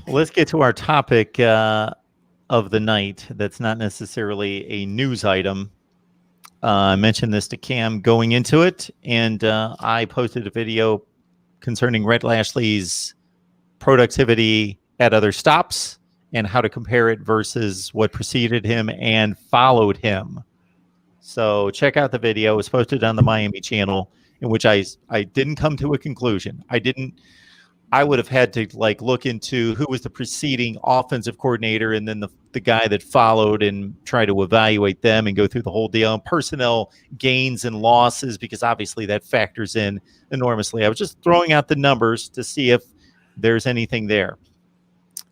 Let's get to our topic of the night. That's not necessarily a news item. I mentioned this to Cam going into it, and I posted a video concerning Rhett Lashley's productivity at other stops and how to compare it versus what preceded him and followed him. So check out the video. It was posted on the Miami channel, in which I didn't come to a conclusion. I would have had to look into who was the preceding offensive coordinator and then the guy that followed and try to evaluate them and go through the whole deal, and personnel gains and losses, because obviously that factors in enormously. I was just throwing out the numbers to see if there's anything there.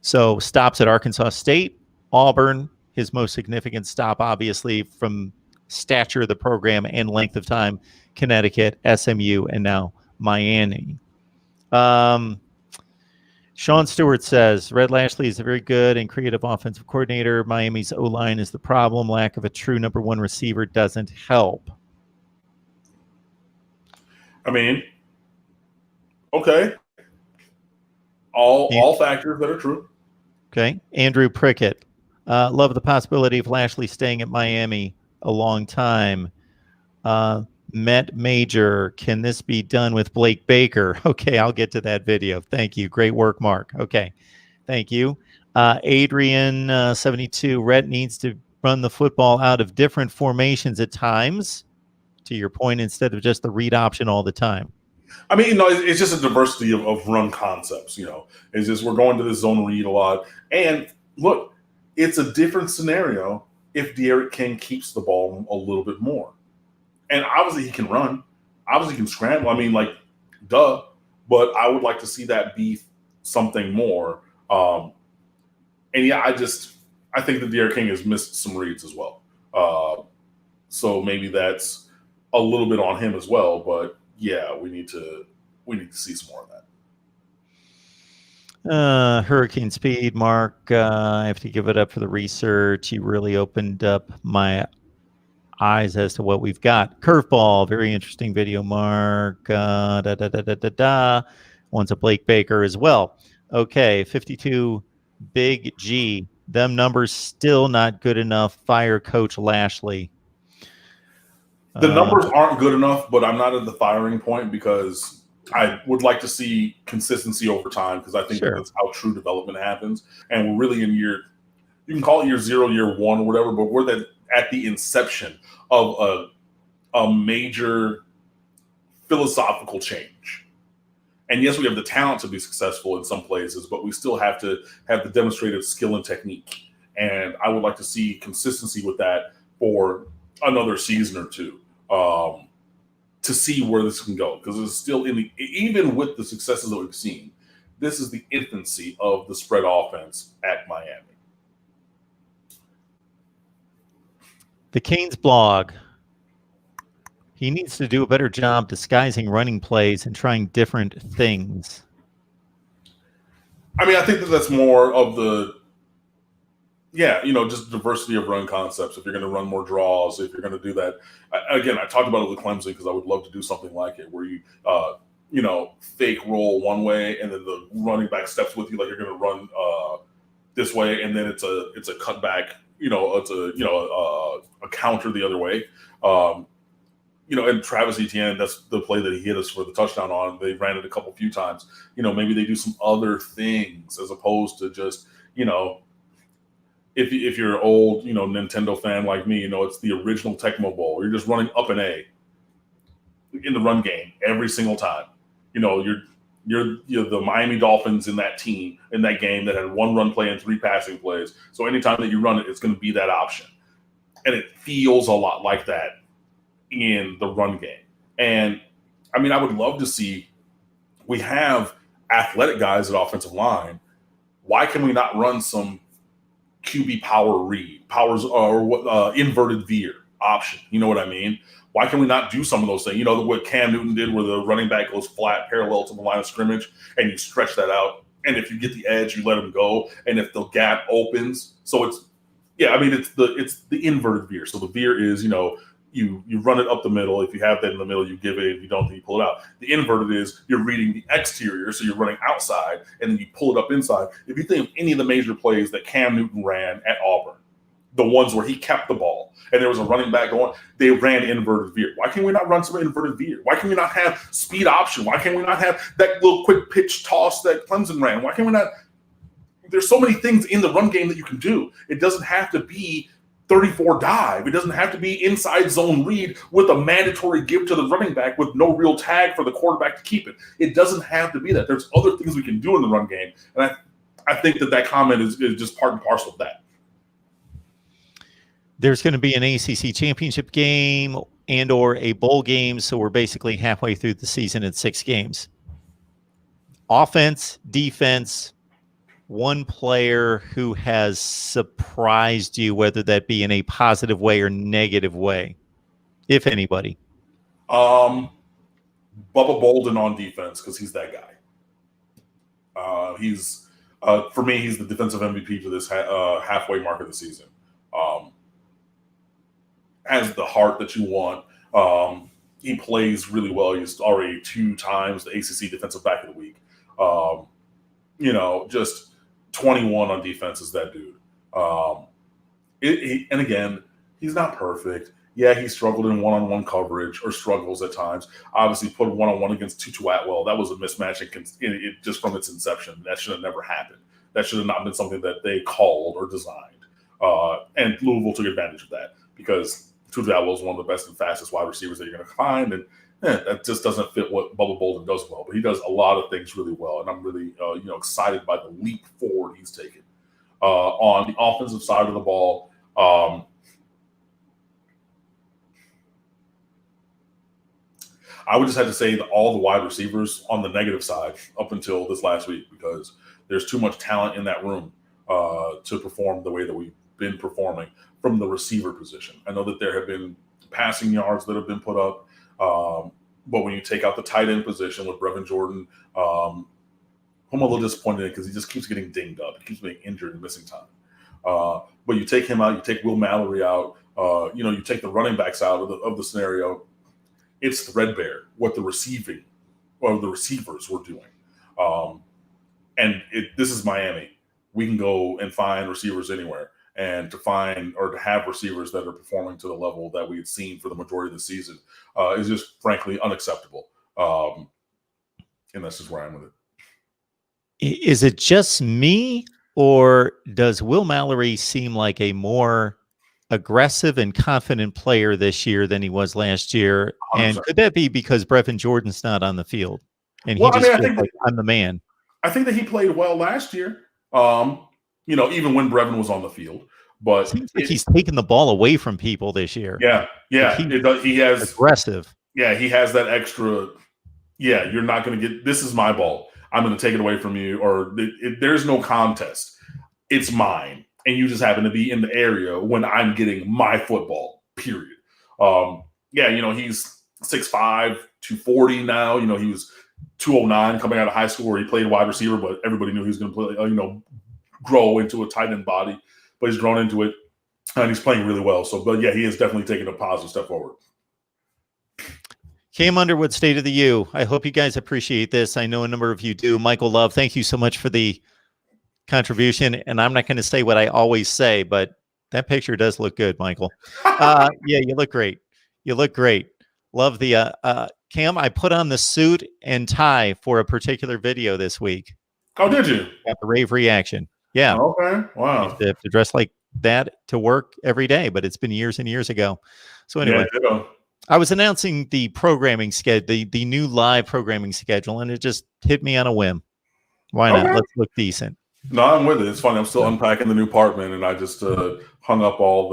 So stops at Arkansas State, Auburn, his most significant stop, obviously, from stature of the program and length of time, Connecticut, SMU, and now Miami. Sean Stewart says, Rhett Lashley is a very good and creative offensive coordinator. Miami's O-line is the problem. Lack of a true number 1 receiver doesn't help. Okay. All factors that are true. Okay. Andrew Prickett. Love the possibility of Lashley staying at Miami a long time. Met Major, can this be done with Blake Baker? Okay, I'll get to that video. Thank you. Great work, Mark. Okay, thank you. Adrian, 72, Rhett needs to run the football out of different formations at times, to your point, instead of just the read option all the time. I mean, it's just a diversity of run concepts, It's just we're going to the zone read a lot. And look, it's a different scenario if De'Aaron King keeps the ball a little bit more. And obviously he can run. Obviously he can scramble. I mean, duh. But I would like to see that be something more. And yeah, I think that De'Aaron King has missed some reads as well. So maybe that's a little bit on him as well. But yeah, we need to see some more of that. Hurricane speed, Mark. I have to give it up for the research. You really opened up my eyes as to what we've got. Curveball, very interesting video, Mark. One's a Blake Baker as well. Okay, 52 Big G. Them numbers still not good enough. Fire Coach Lashley. The numbers aren't good enough, but I'm not at the firing point because I would like to see consistency over time because I think that's how true development happens. And we're really in you can call it year 0, year 1, or whatever, but we're at the inception of a major philosophical change. And yes, we have the talent to be successful in some places, but we still have to have the demonstrated skill and technique. And I would like to see consistency with that for another season or two to see where this can go. Because it's still even with the successes that we've seen, this is the infancy of the spread offense at Miami. The Canes blog. He needs to do a better job disguising running plays and trying different things. I mean, I think that's more of just diversity of run concepts. If you're going to run more draws, if you're going to do that. Again, I talked about it with Clemson because I would love to do something like it where you, fake roll one way and then the running back steps with you like you're going to run this way, and then it's a cutback. It's a counter the other way. And Travis Etienne, that's the play that he hit us for the touchdown on. They ran it a few times. Maybe they do some other things as opposed to just, if you're an old, Nintendo fan like me, it's the original Tecmo Bowl. You're just running up an A in the run game every single time. You're the Miami Dolphins in that team, in that game that had one run play and 3 passing plays. So anytime that you run it, it's going to be that option. And it feels a lot like that in the run game. And I mean, I would love to see, we have athletic guys at offensive line. Why can we not run some QB power read, or inverted veer option? You know what I mean? Why can we not do some of those things? What Cam Newton did where the running back goes flat parallel to the line of scrimmage and you stretch that out. And if you get the edge, you let him go. And if the gap opens, so it's the inverted veer. So the veer is, you run it up the middle. If you have that in the middle, you give it. If you don't, then you pull it out. The inverted is you're reading the exterior, so you're running outside, and then you pull it up inside. If you think of any of the major plays that Cam Newton ran at Auburn, the ones where he kept the ball, and there was a running back going, they ran inverted veer. Why can't we not run some inverted veer? Why can we not have speed option? Why can't we not have that little quick pitch toss that Clemson ran? Why can't we not? There's so many things in the run game that you can do. It doesn't have to be 34 dive. It doesn't have to be inside zone read with a mandatory give to the running back with no real tag for the quarterback to keep it. It doesn't have to be that. There's other things we can do in the run game. And I think that comment is just part and parcel of that. There's going to be an ACC championship game and or a bowl game, so we're basically halfway through the season at 6 games. Offense, defense, one player who has surprised you, whether that be in a positive way or negative way, if anybody. Bubba Bolden on defense, because he's that guy. He's for me, he's the defensive MVP for this halfway mark of the season. Has the heart that you want. He plays really well. He's already 2 times the ACC Defensive Back of the Week. Just 21 on defense is that dude. And again, he's not perfect. Yeah, he struggled in one-on-one coverage, or struggles at times. Obviously, put one-on-one against Tutu Atwell. That was a mismatch just from its inception. That should have never happened. That should have not been something that they called or designed. And Louisville took advantage of that, because Tutu Atwell is one of the best and fastest wide receivers that you're going to find, and that just doesn't fit what Bubba Bolden does well. But he does a lot of things really well, and I'm really excited by the leap forward he's taken. On the offensive side of the ball, I would just have to say that all the wide receivers on the negative side up until this last week, because there's too much talent in that room to perform the way that we've been performing from the receiver position. I know that there have been passing yards that have been put up, but when you take out the tight end position with Brevin Jordan, I'm a little disappointed because he just keeps getting dinged up. He keeps being injured and missing time. But you take him out, you take Will Mallory out, you take the running backs out of the scenario. It's threadbare what the receivers were doing. And this is Miami. We can go and find receivers anywhere. And to find or to have receivers that are performing to the level that we had seen for the majority of the season is just frankly unacceptable. And that's just where I am with it. Is it just me, or does Will Mallory seem like a more aggressive and confident player this year than he was last year? 100%. And could that be because Brevin Jordan's not on the field and he just feels like, I'm the man? I think that he played well last year. Even when Brevin was on the field, but seems like he's taken the ball away from people this year. Yeah. He has aggressive. Yeah, he has that extra. Yeah, you're not going to get. This is my ball. I'm going to take it away from you, or there's no contest. It's mine, and you just happen to be in the area when I'm getting my football. Period. He's 6'5", 240 now. He was 209 coming out of high school where he played wide receiver, but everybody knew he was going to play. Grow into a tight end body, but he's grown into it, and he's playing really well. So, but yeah, he is definitely taking a positive step forward. Cam Underwood, State of the U. I hope you guys appreciate this. I know a number of you do. Michael Love, thank you so much for the contribution. And I'm not going to say what I always say, but that picture does look good, Michael. Yeah, you look great. You look great. Love the Cam. I put on the suit and tie for a particular video this week. Oh, did you? Got the rave reaction. Yeah. Okay. Wow. I used to have to dress like that to work every day, but it's been years and years ago. So anyway, I was announcing the programming schedule, the new live programming schedule, and it just hit me on a whim. Why not? Let's look decent. No, I'm with it. It's funny. I'm still unpacking the new apartment, and I just hung up all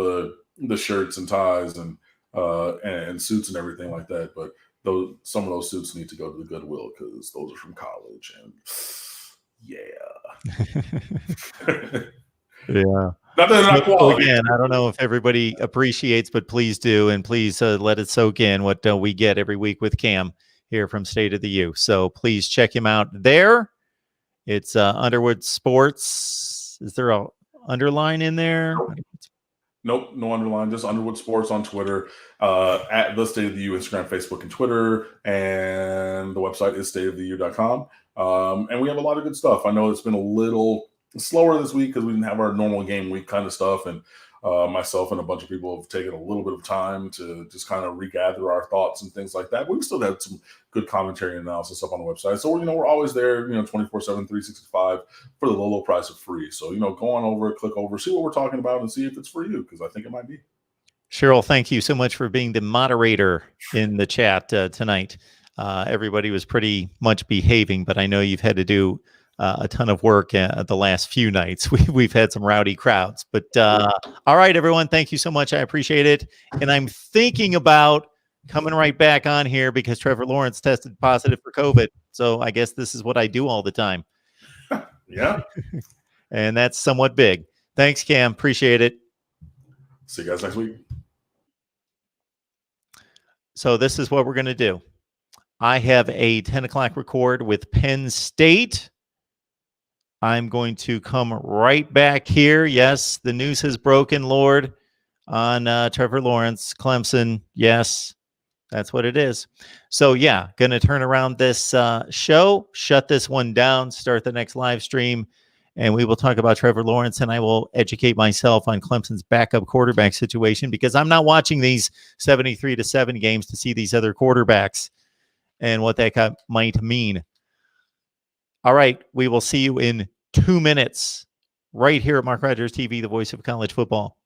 the shirts and ties and suits and everything like that. But some of those suits need to go to the Goodwill because those are from college, and yeah. Yeah. Not that they're not quality. Again, I don't know if everybody appreciates, but please do. And please let it soak in what we get every week with Cam here from State of the U. So please check him out there. It's Underwood Sports. Is there a underline in there? Nope, no underline. Just Underwood Sports on Twitter, at the State of the U, Instagram, Facebook, and Twitter. And the website is stateoftheu.com. And we have a lot of good stuff. I know it's been a little slower this week because we didn't have our normal game week kind of stuff. And myself and a bunch of people have taken a little bit of time to just kind of regather our thoughts and things like that. But we still had some good commentary and analysis up on the website. So, we're always there, 24/7, 365 for the low price of free. So, go on over, click over, see what we're talking about and see if it's for you, because I think it might be. Cheryl, thank you so much for being the moderator in the chat tonight. Everybody was pretty much behaving, but I know you've had to do a ton of work the last few nights. We've had some rowdy crowds, but all right, everyone, thank you so much. I appreciate it. And I'm thinking about coming right back on here because Trevor Lawrence tested positive for COVID. So I guess this is what I do all the time. Yeah. And that's somewhat big. Thanks, Cam. Appreciate it. See you guys next week. So this is what we're going to do. I have a 10 o'clock record with Penn State. I'm going to come right back here. Yes, the news has broken, Lord, on Trevor Lawrence, Clemson. Yes, that's what it is. So, yeah, going to turn around this show, shut this one down, start the next live stream, And we will talk about Trevor Lawrence, and I will educate myself on Clemson's backup quarterback situation, because I'm not watching these 73-7 games to see these other quarterbacks and what that might mean. All right, we will see you in 2 minutes right here at Mark Rogers TV, the voice of college football.